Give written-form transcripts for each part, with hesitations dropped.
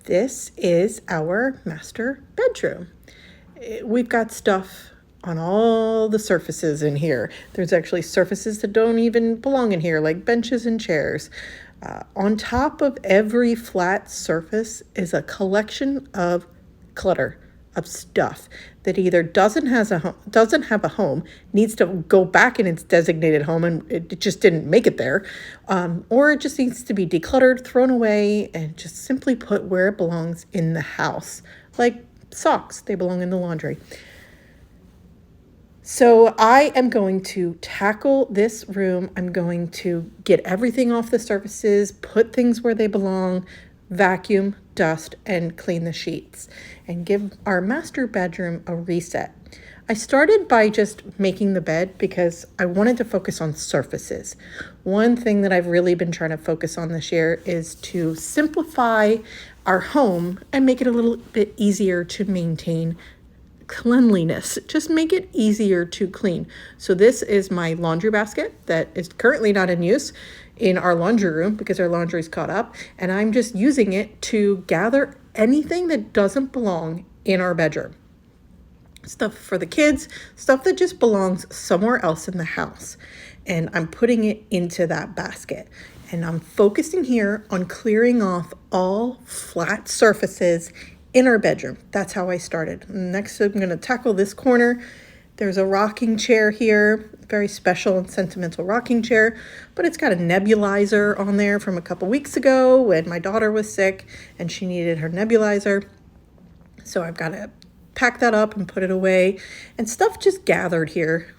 This is our master bedroom. We've got stuff on all the surfaces in here. There's actually surfaces that don't even belong in here, like benches and chairs. On top of every flat surface is a collection of clutter, of stuff that either doesn't have a home, needs to go back in its designated home and it just didn't make it there, or it just needs to be decluttered, thrown away, and just simply put where it belongs in the house. Like socks, they belong in the laundry. So I am going to tackle this room. I'm going to get everything off the surfaces, put things where they belong, vacuum, dust, and clean the sheets, and give our master bedroom a reset. I started by just making the bed because I wanted to focus on surfaces. One thing that I've really been trying to focus on this year is to simplify our home and make it a little bit easier to maintain cleanliness. Just make it easier to clean. So this is my laundry basket that is currently not in use in our laundry room because our laundry's caught up, and I'm just using it to gather anything that doesn't belong in our bedroom. Stuff for the kids, stuff that just belongs somewhere else in the house. And I'm putting it into that basket. And I'm focusing here on clearing off all flat surfaces in our bedroom. That's how I started. Next, I'm going to tackle this corner. There's a rocking chair here, very special and sentimental rocking chair, but it's got a nebulizer on there from a couple weeks ago when my daughter was sick and she needed her nebulizer. So I've got to pack that up and put it away. And stuff just gathered here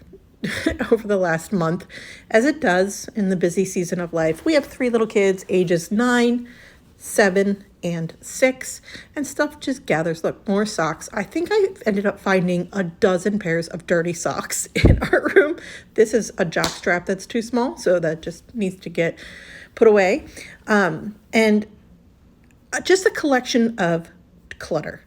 over the last month, as it does in the busy season of life. We have 3 little kids, ages 9, 7, and 6, and stuff just gathers. Look, more socks. I think I ended up finding a dozen pairs of dirty socks in our room. This is a jock strap that's too small, so that just needs to get put away. And just a collection of clutter.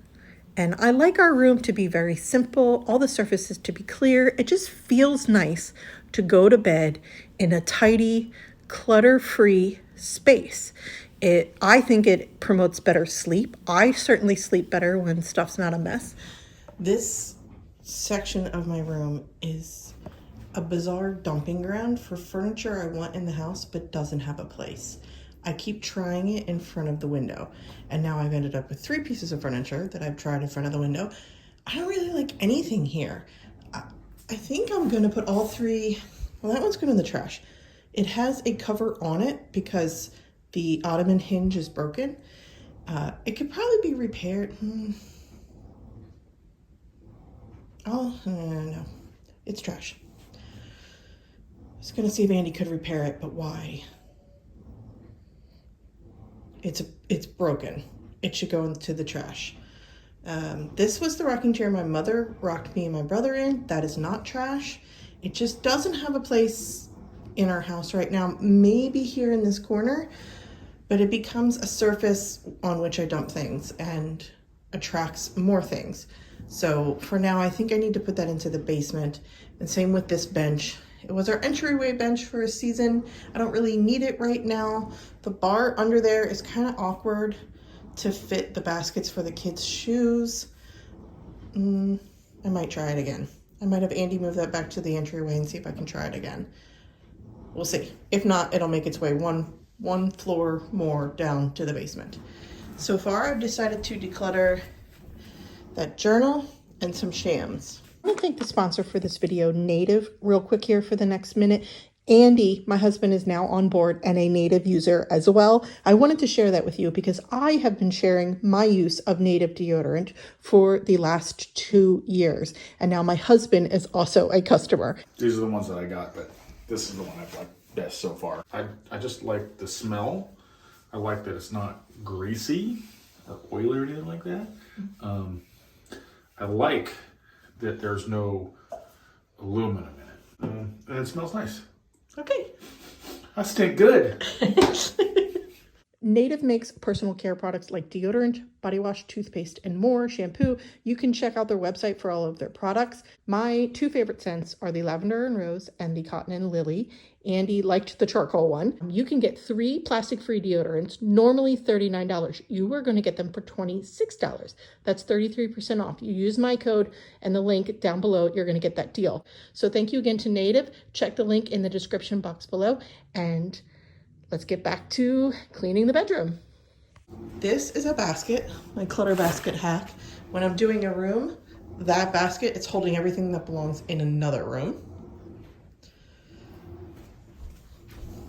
And I like our room to be very simple, all the surfaces to be clear. It just feels nice to go to bed in a tidy, clutter-free space. I think it promotes better sleep. I certainly sleep better when stuff's not a mess. This section of my room is a bizarre dumping ground for furniture I want in the house but doesn't have a place. I keep trying it in front of the window, and now I've ended up with 3 pieces of furniture that I've tried in front of the window. I don't really like anything here. I think I'm gonna put all 3, well, that one's going in the trash. It has a cover on it because the ottoman hinge is broken. It could probably be repaired. Oh, no, it's trash. I was gonna see if Andy could repair it, but why? It's broken. It should go into the trash. This was the rocking chair my mother rocked me and my brother in. That is not trash. It just doesn't have a place in our house right now. Maybe here in this corner, but it becomes a surface on which I dump things and attracts more things. So for now, I think I need to put that into the basement. And same with this bench. It was our entryway bench for a season. I don't really need it right now. The bar under there is kind of awkward to fit the baskets for the kids' shoes. I might try it again. I might have Andy move that back to the entryway and see if I can try it again. We'll see. If not, it'll make its way one floor more down to the basement. So far, I've decided to declutter that journal and some shams. I want to thank the sponsor for this video, Native, real quick here for the next minute. Andy, my husband, is now on board and a Native user as well. I wanted to share that with you because I have been sharing my use of Native deodorant for the last 2 years. And now my husband is also a customer. These are the ones that I got, but this is the one I've liked best so far. I just like the smell. I like that it's not greasy or oily or anything like that. I like that there's no aluminum in it. And it smells nice. Okay. I stink good. Native makes personal care products like deodorant, body wash, toothpaste, and more, shampoo. You can check out their website for all of their products. My two favorite scents are the lavender and rose and the cotton and lily. Andy liked the charcoal one. You can get 3 plastic-free deodorants, normally $39. You are going to get them for $26. That's 33% off. You use my code and the link down below, you're going to get that deal. So thank you again to Native. Check the link in the description box below, and let's get back to cleaning the bedroom. This is a basket, my clutter basket hack. When I'm doing a room, that basket, it's holding everything that belongs in another room.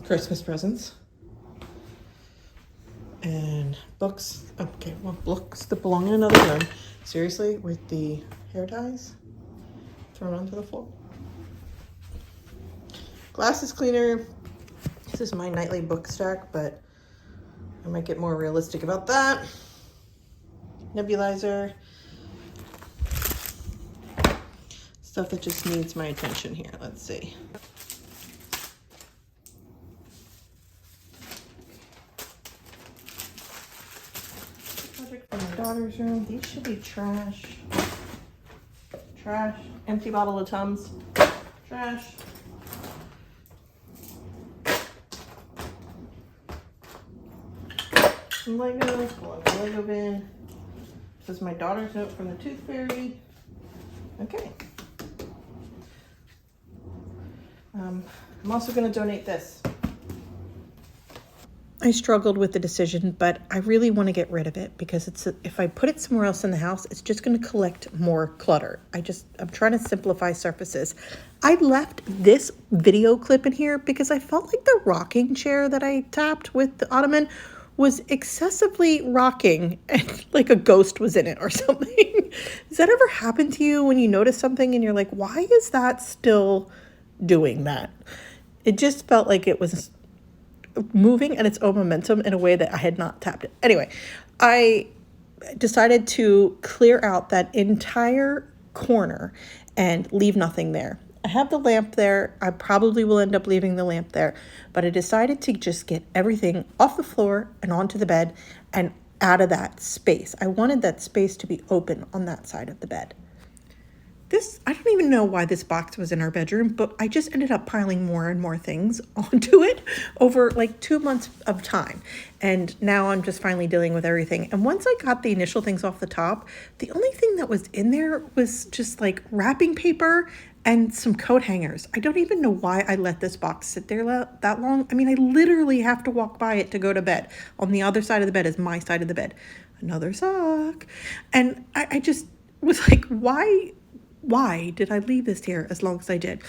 Christmas presents. And books, okay, well, books that belong in another room. Seriously, with the hair ties thrown onto the floor. Glasses cleaner. This is my nightly book stack, but I might get more realistic about that. Nebulizer. Stuff that just needs my attention here. Let's see. Project for my daughter's room. These should be trash. Trash. Empty bottle of Tums. Trash. Some Legos, belong in the Lego bin. This is my daughter's note from the Tooth Fairy. Okay. I'm also going to donate this. I struggled with the decision, but I really want to get rid of it because if I put it somewhere else in the house, it's just going to collect more clutter. I'm trying to simplify surfaces. I left this video clip in here because I felt like the rocking chair that I tapped with the ottoman was excessively rocking and like a ghost was in it or something. Does that ever happen to you when you notice something and you're like, why is that still doing that? It just felt like it was moving at its own momentum in a way that I had not tapped it. Anyway, I decided to clear out that entire corner and leave nothing there. I have the lamp there. I probably will end up leaving the lamp there, but I decided to just get everything off the floor and onto the bed and out of that space. I wanted that space to be open on that side of the bed. I don't even know why this box was in our bedroom, but I just ended up piling more and more things onto it over like 2 months of time. And now I'm just finally dealing with everything. And once I got the initial things off the top, the only thing that was in there was just like wrapping paper and some coat hangers. I don't even know why I let this box sit there that long. I mean, I literally have to walk by it to go to bed. On the other side of the bed is my side of the bed. Another sock. And I just was like, why did I leave this here as long as I did?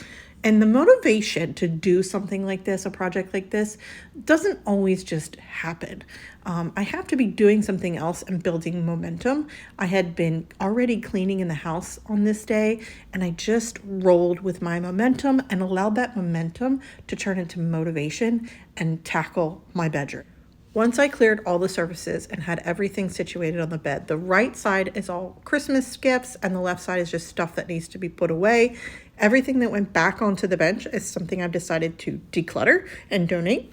And the motivation to do something like this, a project like this, doesn't always just happen. I have to be doing something else and building momentum. I had been already cleaning in the house on this day, and I just rolled with my momentum and allowed that momentum to turn into motivation and tackle my bedroom. Once I cleared all the surfaces and had everything situated on the bed, the right side is all Christmas gifts and the left side is just stuff that needs to be put away. Everything that went back onto the bench is something I've decided to declutter and donate.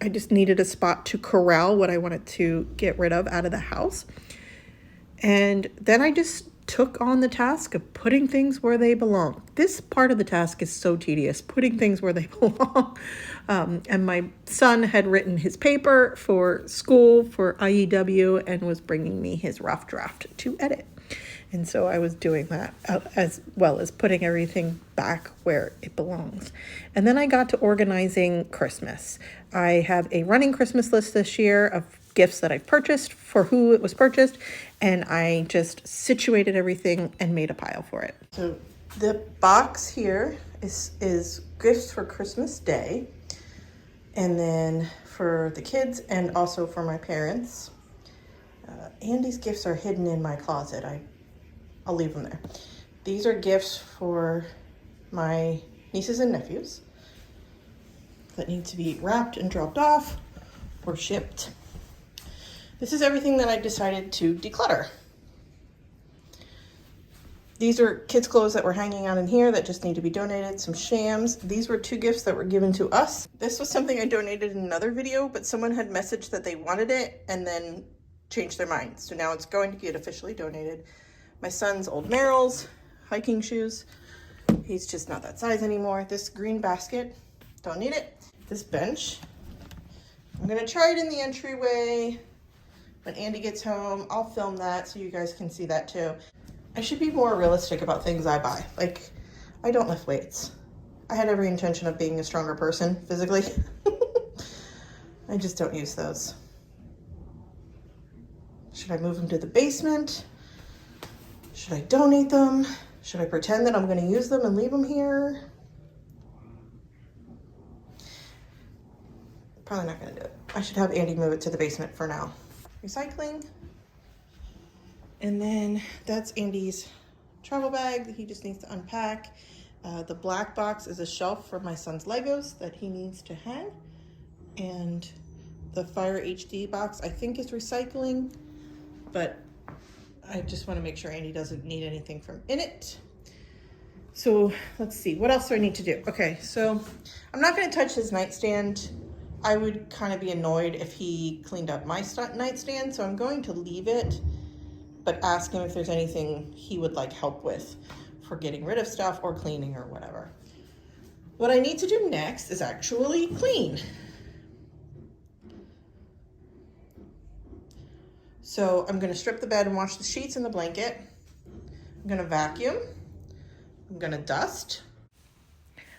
I just needed a spot to corral what I wanted to get rid of out of the house. And then I just took on the task of putting things where they belong. This part of the task is so tedious, putting things where they belong. And my son had written his paper for school for IEW and was bringing me his rough draft to edit. And so I was doing that as well as putting everything back where it belongs. And then I got to organizing Christmas. I have a running Christmas list this year of gifts that I've purchased, for who it was purchased, and I just situated everything and made a pile for it. So the box here is gifts for Christmas Day, and then for the kids and also for my parents. Andy's gifts are hidden in my closet. I'll leave them there. These are gifts for my nieces and nephews that need to be wrapped and dropped off or shipped. This is everything that I decided to declutter. These are kids' clothes that were hanging out in here that just need to be donated. Some shams. These were 2 gifts that were given to us. This was something I donated in another video, but someone had messaged that they wanted it and then changed their mind. So now it's going to get officially donated. My son's old Merrell's hiking shoes. He's just not that size anymore. This green basket, don't need it. This bench, I'm gonna try it in the entryway. When Andy gets home, I'll film that so you guys can see that too. I should be more realistic about things I buy. Like, I don't lift weights. I had every intention of being a stronger person physically. I just don't use those. Should I move them to the basement? Should I donate them? Should I pretend that I'm gonna use them and leave them here? Probably not gonna do it. I should have Andy move it to the basement for now. Recycling. And then that's Andy's travel bag that he just needs to unpack. The black box is a shelf for my son's Legos that he needs to hang. And the Fire HD box I think is recycling, but I just want to make sure Andy doesn't need anything from in it. So let's see, what else do I need to do? Okay, so I'm not going to touch his nightstand. I would kind of be annoyed if he cleaned up my nightstand, so I'm going to leave it, but ask him if there's anything he would like help with for getting rid of stuff or cleaning or whatever. What I need to do next is actually clean. So I'm gonna strip the bed and wash the sheets and the blanket. I'm gonna vacuum. I'm gonna dust.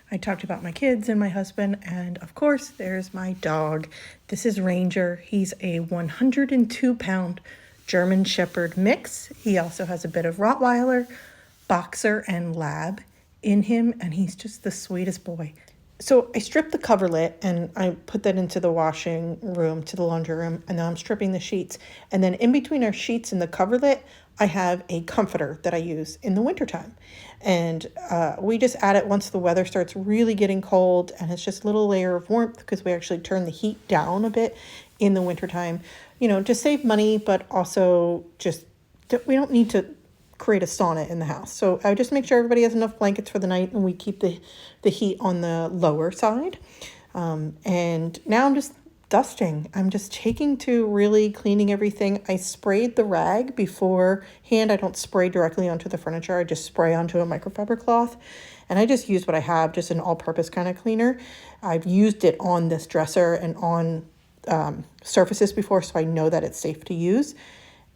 I talked about my kids and my husband, and of course there's my dog. This is Ranger. He's a 102-pound German Shepherd mix. He also has a bit of Rottweiler, Boxer, and Lab in him, and he's just the sweetest boy. So I stripped the coverlet and I put that into the washing room, to the laundry room, and now I'm stripping the sheets. And then in between our sheets and the coverlet, I have a comforter that I use in the wintertime. And we just add it once the weather starts really getting cold, and it's just a little layer of warmth because we actually turn the heat down a bit in the wintertime, you know, to save money, but also just, we don't need to create a sauna in the house. So I just make sure everybody has enough blankets for the night, and we keep the heat on the lower side. And now I'm just dusting. I'm just taking to really cleaning everything. I sprayed the rag beforehand. I don't spray directly onto the furniture. I just spray onto a microfiber cloth. And I just use what I have, just an all-purpose kind of cleaner. I've used it on this dresser and on surfaces before, so I know that it's safe to use.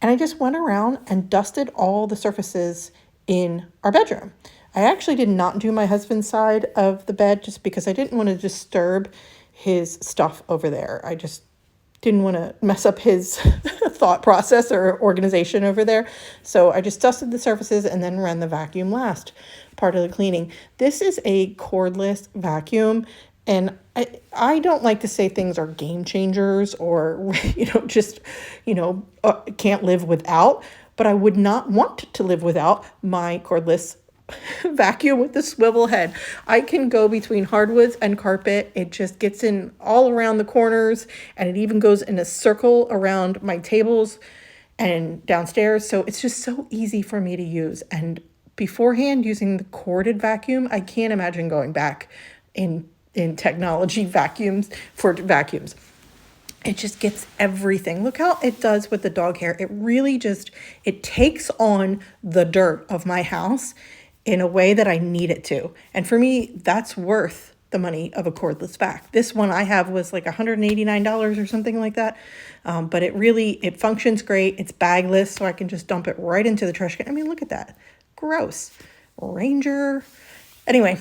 And I just went around and dusted all the surfaces in our bedroom. I actually did not do my husband's side of the bed just because I didn't want to disturb his stuff over there. I just didn't want to mess up his thought process or organization over there. So I just dusted the surfaces and then ran the vacuum last part of the cleaning. This is a cordless vacuum, and I don't like to say things are game changers or, just, can't live without, but I would not want to live without my cordless vacuum with the swivel head. I can go between hardwoods and carpet. It just gets in all around the corners, and it even goes in a circle around my tables and downstairs. So it's just so easy for me to use. And beforehand, using the corded vacuum, I can't imagine going back in technology vacuums. It just gets everything. Look how it does with the dog hair. It really it takes on the dirt of my house in a way that I need it to. And for me, that's worth the money of a cordless vac. This one I have was like $189 or something like that. But it functions great. It's bagless, so I can just dump it right into the trash can. I mean, look at that. Gross. Ranger. Anyway,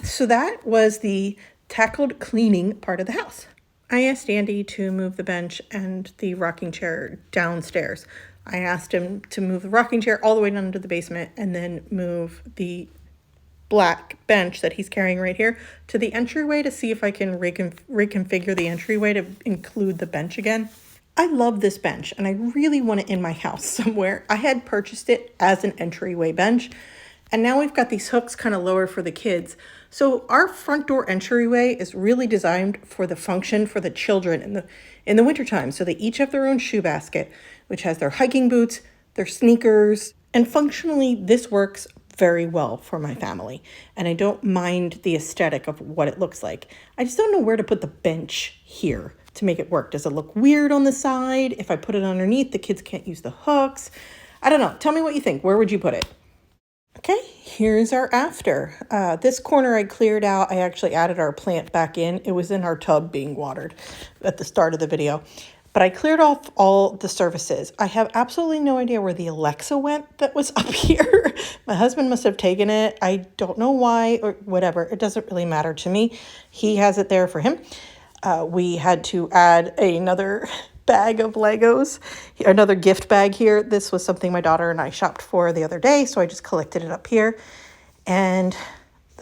so that was the tackled cleaning part of the house. I asked Andy to move the bench and the rocking chair downstairs. I asked him to move the rocking chair all the way down to the basement and then move the black bench that he's carrying right here to the entryway to see if I can reconfigure the entryway to include the bench again. I love this bench and I really want it in my house somewhere. I had purchased it as an entryway bench, and now we've got these hooks kind of lower for the kids. So our front door entryway is really designed for the function for the children in the wintertime. So they each have their own shoe basket, which has their hiking boots, their sneakers, And functionally, this works very well for my family. And I don't mind the aesthetic of what it looks like. I just don't know where to put the bench here to make it work. Does it look weird on the side? If I put it underneath, the kids can't use the hooks. I don't know. Tell me what you think. Where would you put it? Okay, here's our after. This corner I cleared out. I actually added our plant back in. It was in our tub being watered at the start of the video. But I cleared off all the surfaces. I have absolutely no idea where the Alexa went that was up here. My husband must have taken it. I don't know why or whatever. It doesn't really matter to me. He has it there for him. We had to add another bag of Legos, another gift bag here. This was something my daughter and I shopped for the other day, so I just collected it up here. And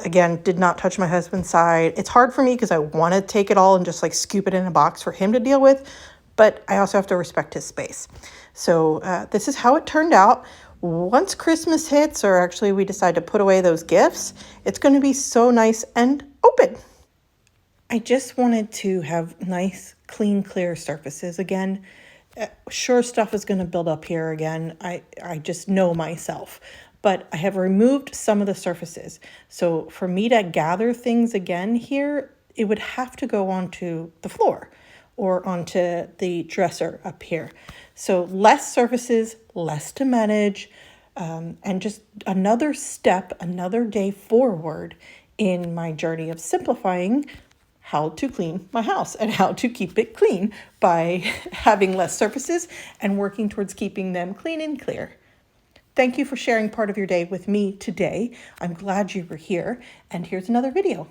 again, did not touch my husband's side. It's hard for me because I want to take it all and just like scoop it in a box for him to deal with, but I also have to respect his space. So this is how it turned out. Once Christmas hits, or actually we decide to put away those gifts, it's going to be so nice and open. I just wanted to have nice, clean, clear surfaces again. Sure, stuff is going to build up here again. I just know myself. But I have removed some of the surfaces. So for me to gather things again here, it would have to go onto the floor or onto the dresser up here. So less surfaces, less to manage, and just another step, another day forward in my journey of simplifying how to clean my house and how to keep it clean by having less surfaces and working towards keeping them clean and clear. Thank you for sharing part of your day with me today. I'm glad you were here, and here's another video.